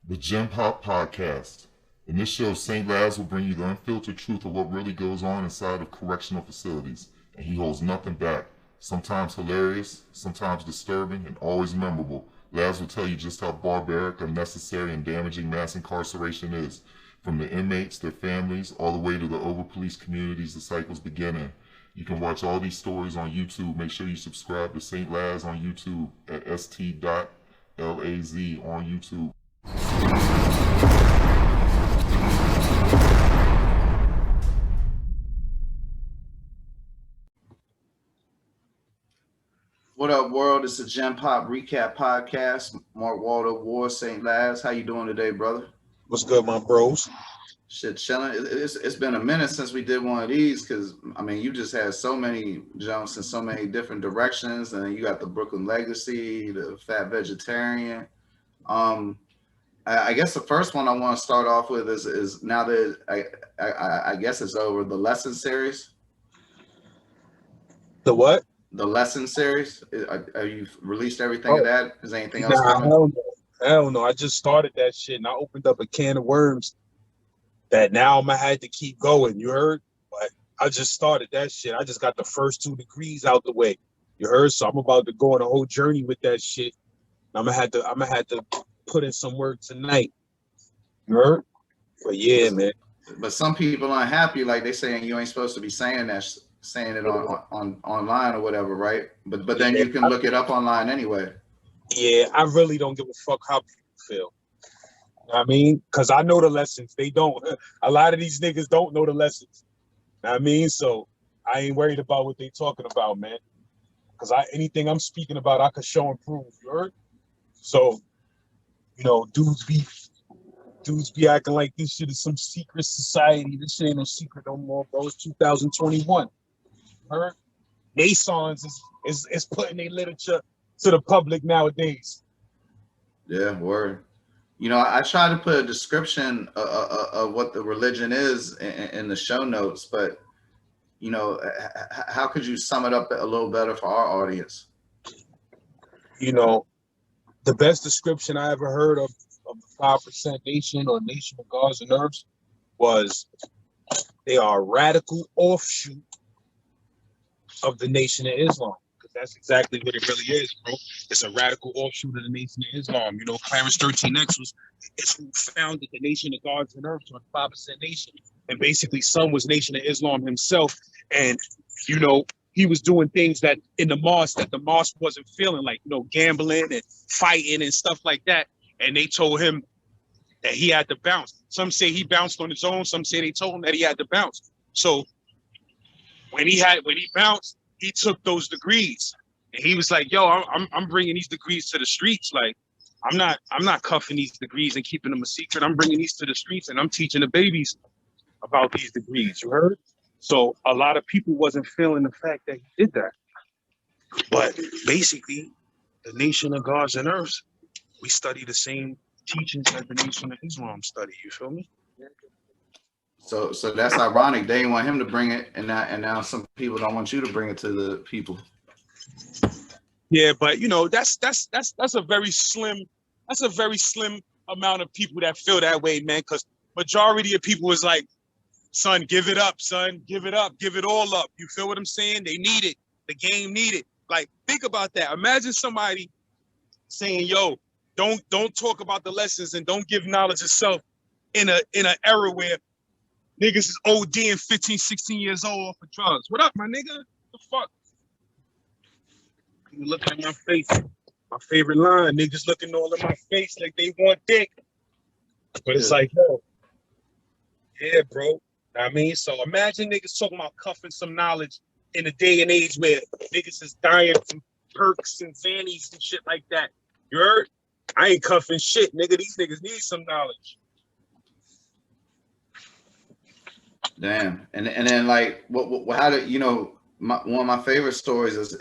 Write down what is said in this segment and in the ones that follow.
The GenPop Podcast. In this show, St. Laz will bring you the unfiltered truth of what really goes on inside of correctional facilities, and he holds nothing back. Sometimes hilarious, sometimes disturbing, and always memorable. Laz will tell you just how barbaric, unnecessary, and damaging mass incarceration is, from the inmates, their families, all the way to the over-policed communities the cycles begin in. You can watch all these stories on YouTube. Make sure you subscribe to St. Laz on YouTube at st.laz on YouTube. What up, world? It's the GenPop Recap podcast. Mark Waldo, War, St. Laz. How you doing today, brother? What's good, my bros? Shit, chilling. It's been a minute since we did one of these because, I mean, you just had so many jumps in so many different directions. And you got the Brooklyn Legacy, the Fat Vegetarian. I guess the first one I want to start off with is now that I guess it's over, the Lesson series. The what? The Lesson series. Have you released everything of that? Is anything else coming? Hell no. I just started that shit and I opened up a can of worms that now I'm gonna have to keep going. You heard? But I just started that shit. I just got the first 2 degrees out the way. You heard? So I'm about to go on a whole journey with that shit. I'm gonna have to put in some work tonight. You heard? But yeah, man. But some people aren't happy, like they saying you ain't supposed to be saying that. Saying it on online or whatever, right? But then you can look it up online anyway. Yeah, I really don't give a fuck how people feel. I mean, because I know the lessons. They don't. A lot of these niggas don't know the lessons. I mean, so I ain't worried about what they talking about, man. Because anything I'm speaking about, I could show and prove. You heard? So, you know, dudes be acting like this shit is some secret society. This shit ain't no secret no more, bro. It's 2021. Heard? Masons is putting their literature to the public nowadays. Yeah, word. You know, I try to put a description of what the religion is in the show notes, but you know, how could you sum it up a little better for our audience? You know, the best description I ever heard of the 5% Nation or Nation of Gods and Earths was they are a radical offshoot of the Nation of Islam, because that's exactly what it really is, bro. It's a radical offshoot of the Nation of Islam. You know, Clarence 13X is who founded the Nation of Gods and Earths, or the 5% Nation, and basically son was Nation of Islam himself. And you know, he was doing things that in the mosque that the mosque wasn't feeling, like, you know, gambling and fighting and stuff like that. And they told him that he had to bounce. Some say he bounced on his own. Some say they told him that he had to bounce. So when he bounced, he took those degrees, and he was like, "Yo, I'm bringing these degrees to the streets. Like, I'm not cuffing these degrees and keeping them a secret. I'm bringing these to the streets, and I'm teaching the babies about these degrees." You heard? So a lot of people wasn't feeling the fact that he did that. But basically, the Nation of Gods and Earths, we study the same teachings that the Nation of Islam study. You feel me? So that's ironic. They didn't want him to bring it, and now some people don't want you to bring it to the people. Yeah, but you know, that's a very slim amount of people that feel that way, man. Because majority of people is like, son, give it up, son, give it up, give it all up. You feel what I'm saying? They need it. The game need it. Like, think about that. Imagine somebody saying, yo, don't talk about the lessons and don't give knowledge of self in an era where niggas is ODing 15, 16 years old off of drugs. What up, my nigga? The fuck? You looking at my face. My favorite line, niggas looking all in my face like they want dick. But it's like, yo, yeah, bro. I mean, so imagine niggas talking about cuffing some knowledge in a day and age where niggas is dying from perks and Xannies and shit like that. You heard? I ain't cuffing shit, nigga. These niggas need some knowledge. Damn. And then like, what how did you know? One of my favorite stories is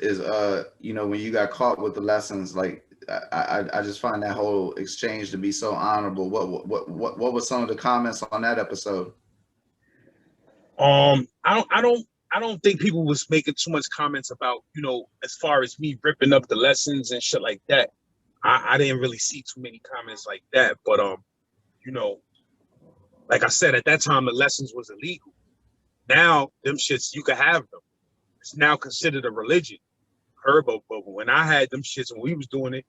you know, when you got caught with the lessons. Like, I just find that whole exchange to be so honorable. What were some of the comments on that episode? I don't think people was making too much comments about, you know, as far as me ripping up the lessons and shit like that. I didn't really see too many comments like that. But you know, like I said, at that time, the lessons was illegal. Now, them shits, you could have them. It's now considered a religion. But when I had them shits, when we was doing it,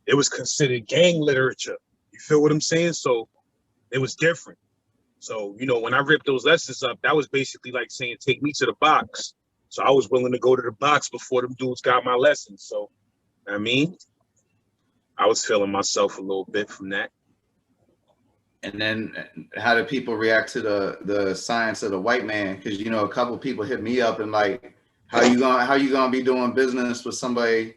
it was considered gang literature. You feel what I'm saying? So it was different. So, you know, when I ripped those lessons up, that was basically like saying, take me to the box. So I was willing to go to the box before them dudes got my lessons. So, I mean, I was feeling myself a little bit from that. And then how do people react to the science of the white man? Because, you know, a couple people hit me up and like, how you gonna be doing business with somebody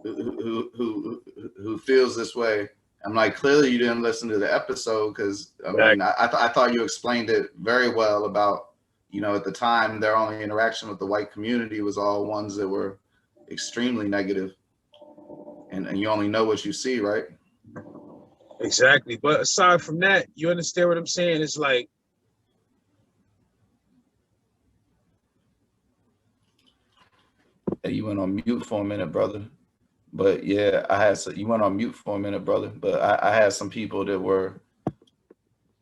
who feels this way? I'm like, clearly you didn't listen to the episode, because I mean, I thought you explained it very well about, you know, at the time their only interaction with the white community was all ones that were extremely negative, and you only know what you see, right? Exactly. But aside from that, you understand what I'm saying? It's like, Hey, you went on mute for a minute, brother. But yeah, you went on mute for a minute, brother. But I had some people that were,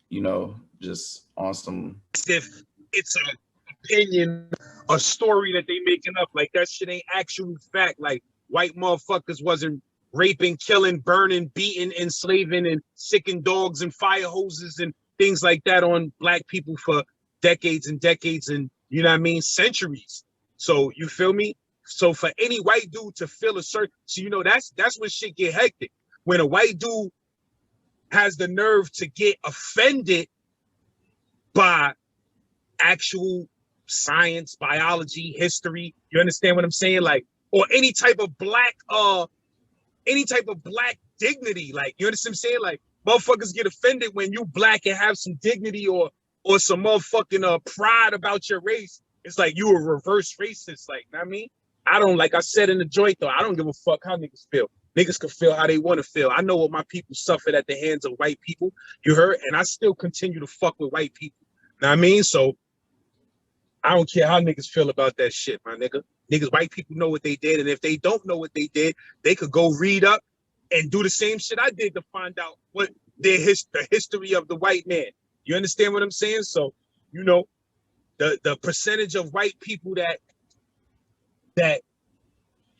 you know, just on some. if it's an opinion, a story that they making up, like that shit ain't actual fact. Like white motherfuckers wasn't raping, killing, burning, beating, enslaving, and sicking dogs and fire hoses and things like that on black people for decades and decades and, you know what I mean, centuries. So you feel me? So for any white dude to feel a certain, so you know, that's when shit get hectic. When a white dude has the nerve to get offended by actual science, biology, history, you understand what I'm saying? Like, or any type of black dignity. Like, you understand what I'm saying? Like, motherfuckers get offended when you black and have some dignity or some motherfucking pride about your race. It's like you a reverse racist. Like, you know what I mean? I don't, like I said in the joint though, I don't give a fuck how niggas feel. Niggas can feel how they want to feel. I know what my people suffered at the hands of white people. You heard? And I still continue to fuck with white people. Know what I mean? So I don't care how niggas feel about that shit, my nigga. Niggas, white people know what they did. And if they don't know what they did, they could go read up and do the same shit I did to find out what the history of the white man. You understand what I'm saying? So, you know, the percentage of white people that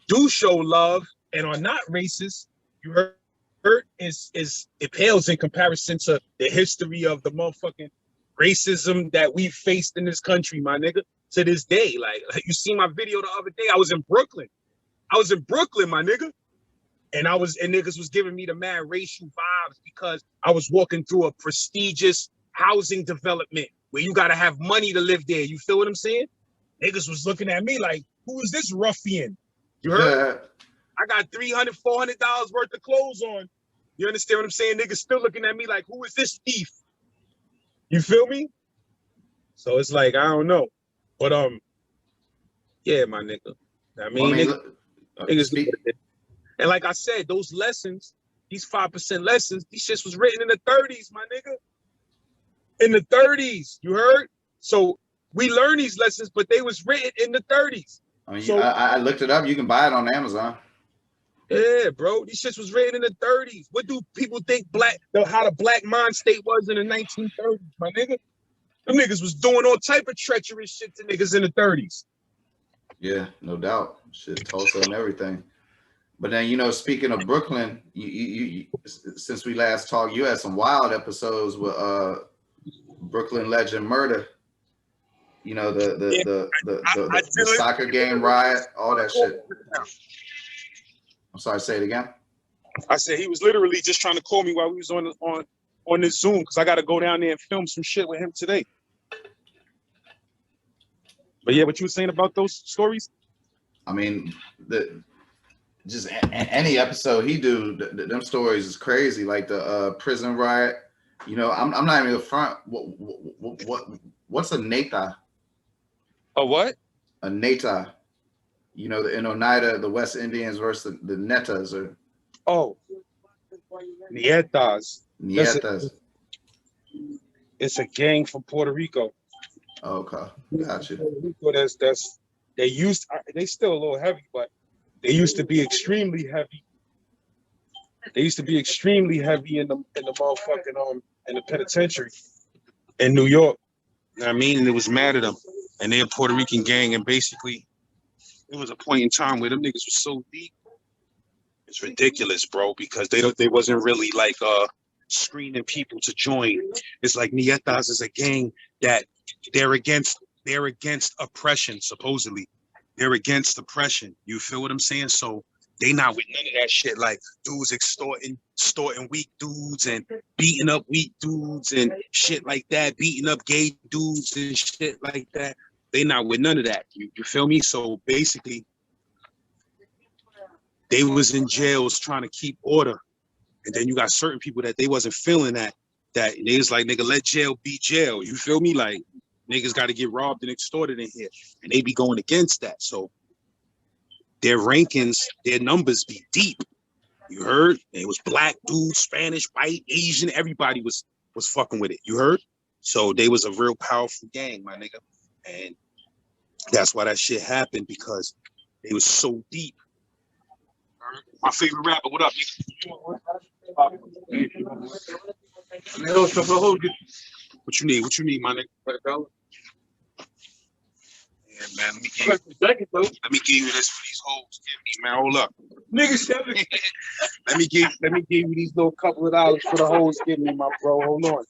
do show love and are not racist, you heard, is it pales in comparison to the history of the motherfucking racism that we faced in this country, my nigga, to this day. Like you see my video the other day, I was in Brooklyn, my nigga. And niggas was giving me the mad racial vibes because I was walking through a prestigious housing development where you gotta have money to live there. You feel what I'm saying? Niggas was looking at me like, who is this ruffian? You heard? I got $300, $400 worth of clothes on. You understand what I'm saying? Niggas still looking at me like, who is this thief? You feel me? So it's like, I don't know. But yeah, my nigga. I mean, niggas. And like I said, those lessons, these 5% lessons, these shits was written in the 30s, my nigga. In the 30s, you heard? So we learn these lessons, but they was written in the 30s. I mean, so, I looked it up. You can buy it on Amazon. Yeah, bro. These shits was written in the 30s. What do people think how the black mind state was in the 1930s, my nigga? Them niggas was doing all type of treacherous shit to niggas in the 30s. Yeah, no doubt. Shit, Tulsa and everything. But then, you know, speaking of Brooklyn, you since we last talked, you had some wild episodes with Brooklyn legend Murdah. You know, the soccer game riot, all that shit. I'm sorry, say it again. I said he was literally just trying to call me while we was on this Zoom because I got to go down there and film some shit with him today. But yeah, what you were saying about those stories? I mean, just any episode he do, them stories is crazy. Like the prison riot. You know, I'm not even front. What's a neta? A what? A neta. You know, in Oneida, the West Indians versus the Netas, or Nietas. Nietas. It's a gang from Puerto Rico. Okay, gotcha. Puerto Rico, they still a little heavy, but they used to be extremely heavy. They used to be extremely heavy in the motherfucking in the penitentiary in New York. You know what I mean? And it was mad at them. And they're a Puerto Rican gang. And basically, it was a point in time where them niggas were so deep. It's ridiculous, bro, because they wasn't really like screening people to join. It's like Nietas is a gang that they're against oppression, supposedly. They're against oppression. You feel what I'm saying? So they not with none of that shit, like dudes extorting weak dudes and beating up weak dudes and shit like that, beating up gay dudes and shit like that. They not with none of that. You feel me? So basically, they was in jails trying to keep order. And then you got certain people that they wasn't feeling that they was like, nigga, let jail be jail. You feel me? Like, niggas got to get robbed and extorted in here. And they be going against that. So their rankings, their numbers be deep. You heard? It was black dudes, Spanish, white, Asian. Everybody was fucking with it. You heard? So they was a real powerful gang, my nigga. And that's why that shit happened, because they was so deep. My favorite rapper, what up, nigga? What you need? What you need, my nigga? Yeah, man. Let me give you this for these hoes. Give me, man. Hold up. Nigga, let me give you these little couple of dollars for the hoes. Give me, my bro. Hold on.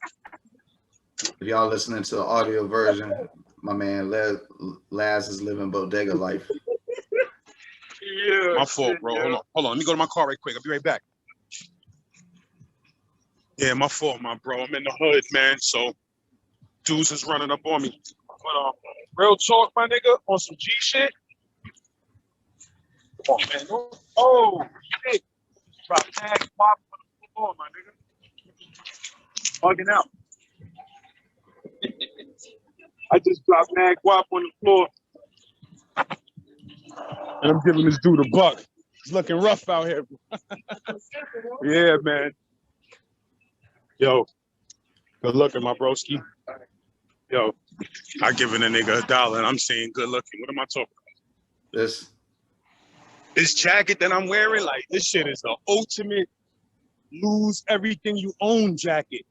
If y'all listening to the audio version, my man Laz is living bodega life. Yeah, my fault, bro. Yeah. Hold on. Let me go to my car right quick. I'll be right back. Yeah, my fault, my bro. I'm in the hood, man. So dudes is running up on me. But real talk, my nigga, on some G shit. Come on, man. Oh, shit. Drop tag pop on the floor, my nigga. Bugging out. I just dropped mag wop on the floor. And I'm giving this dude a buck. It's looking rough out here. Yeah, man. Yo, good looking, my broski. Yo, I giving a nigga $1 and I'm saying good looking. What am I talking about? This jacket that I'm wearing, like, this shit is the ultimate lose everything you own jacket.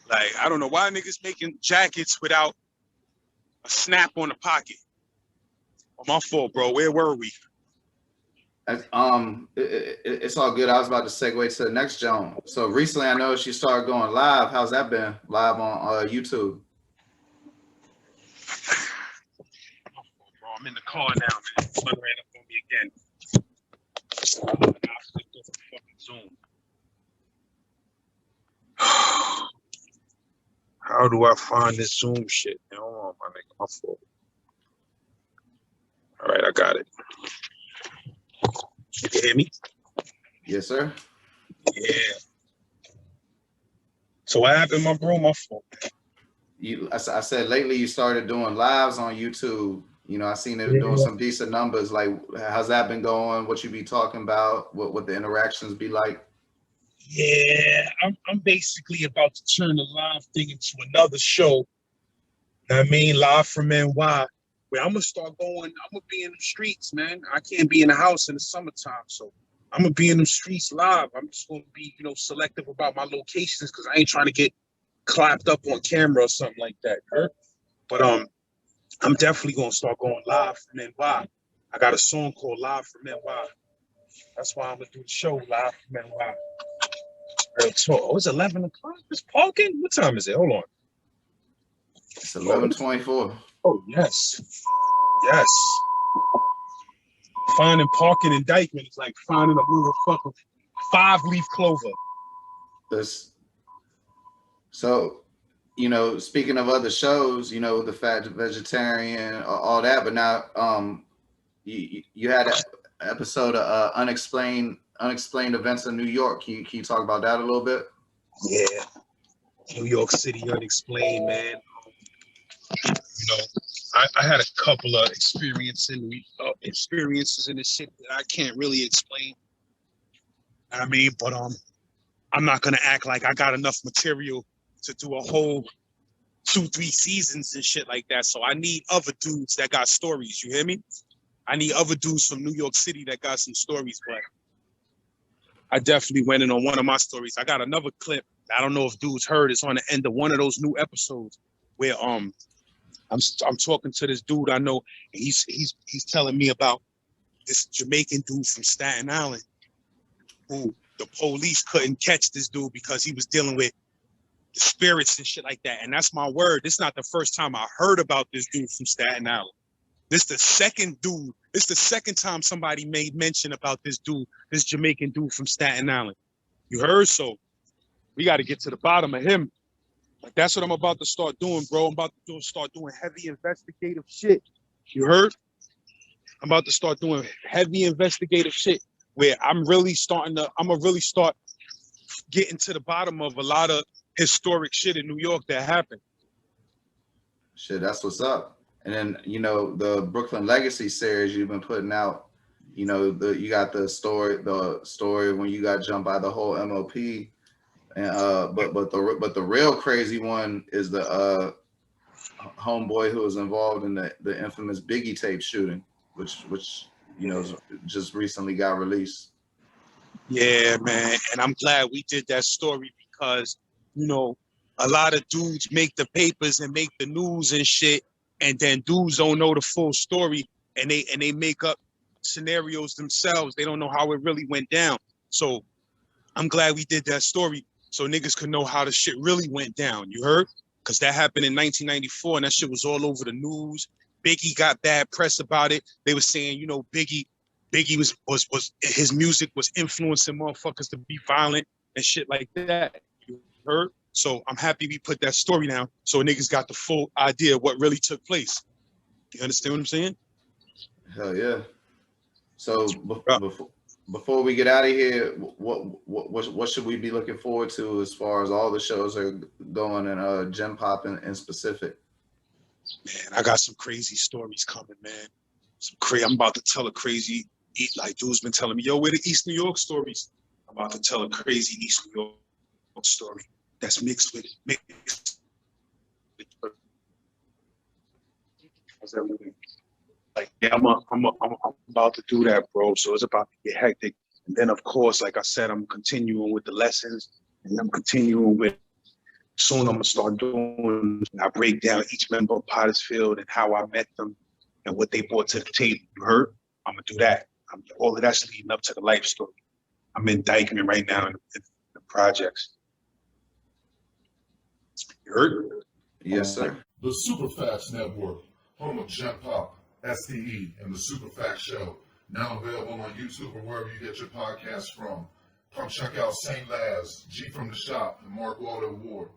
Like, I don't know why niggas making jackets without a snap on the pocket. Oh, my fault, bro. Where were we? It's all good. I was about to segue to the next Joan. So recently, I know she started going live. How's that been? Live on YouTube. Bro, I'm in the car now, man. Son ran up on me again. Zoom. How do I find this Zoom shit? Hold on, my nigga. My fault. All right, I got it. You can hear me? Yes, sir. Yeah. So what happened, my bro? My fault. I said lately you started doing lives on YouTube. You know, I seen it doing some decent numbers. Like, how's that been going? What you be talking about? What the interactions be like? Yeah, I'm basically about to turn the live thing into another show. I mean, live from NY. Where I'm gonna start going, I'm gonna be in the streets, man. I can't be in the house in the summertime, so I'm gonna be in the streets live. I'm just gonna be, selective about my locations because I ain't trying to get clapped up on camera or something like that. But I'm definitely gonna start going live from NY. I got a song called Live from NY. That's why I'm gonna do the show live from NY. Real talk. Oh, it's 11 o'clock. It's parking. What time is it? Hold on. It's 11:24. Oh, yes. Yes. Finding parking indictment is like finding a motherfucking 5-leaf clover. So, speaking of other shows, the Fat Vegetarian, all that, but now you had an episode of Unexplained Events in New York. Can you talk about that a little bit? Yeah. New York City Unexplained, man. I had a couple of experiences in this shit that I can't really explain. I mean, but I'm not gonna act like I got enough material to do a whole 2-3 seasons and shit like that. So I need other dudes that got stories. You hear me? I need other dudes from New York City that got some stories. But I definitely went in on one of my stories. I got another clip I don't know if dudes heard. It's on the end of one of those new episodes where I'm talking to this dude I know, and he's telling me about this Jamaican dude from Staten Island who the police couldn't catch this dude because he was dealing with the spirits and shit like that. And that's my word. This is not the first time I heard about this dude from Staten Island. This the second dude. This the second time somebody made mention about this dude, this Jamaican dude from Staten Island. You heard? So we got to get to the bottom of him. Like, that's what I'm about to start doing, bro. I'm about to start doing heavy investigative shit. You heard? I'm about to start doing heavy investigative shit where I'm gonna really start getting to the bottom of a lot of historic shit in New York that happened. Shit, that's what's up. And then, you know, the Brooklyn Legacy series you've been putting out, you know, you got the story when you got jumped by the whole M.O.P. And but the real crazy one is the homeboy who was involved in the infamous Biggie tape shooting, which you know just recently got released. Yeah, man. And I'm glad we did that story because, you know, a lot of dudes make the papers and make the news and shit, and then dudes don't know the full story, and they make up scenarios themselves. They don't know how it really went down. So I'm glad we did that story so niggas could know how the shit really went down. You heard? Because that happened in 1994, and that shit was all over the news. Biggie got bad press about it. They were saying, you know, Biggie was his music was influencing motherfuckers to be violent and shit like that. You heard? So I'm happy we put that story down so niggas got the full idea of what really took place. You understand what I'm saying? Hell yeah. So before we get out of here, what should we be looking forward to as far as all the shows are going and GenPop in specific? Man, I got some crazy stories coming, man. I'm about to tell a crazy, like dude's been telling me, yo, where the East New York stories? I'm about to tell a crazy East New York story that's mixed with. Like, yeah, I'm about to do that, bro. So it's about to get hectic. And then, of course, like I said, I'm continuing with the lessons, and I'm continuing with. Soon I'm gonna start doing. I break down each member of Pottersfield and how I met them and what they brought to the table. You heard? I'm gonna do that. All of that's leading up to the life story. I'm in Dykeman right now in the projects. You heard? Yes, sir. The Superfacts Network, home of GenPop, SDE, and the Superfacts Show, now available on YouTube or wherever you get your podcasts from. Come check out St. Laz, G from the Shop, and Mark Waldo Ward.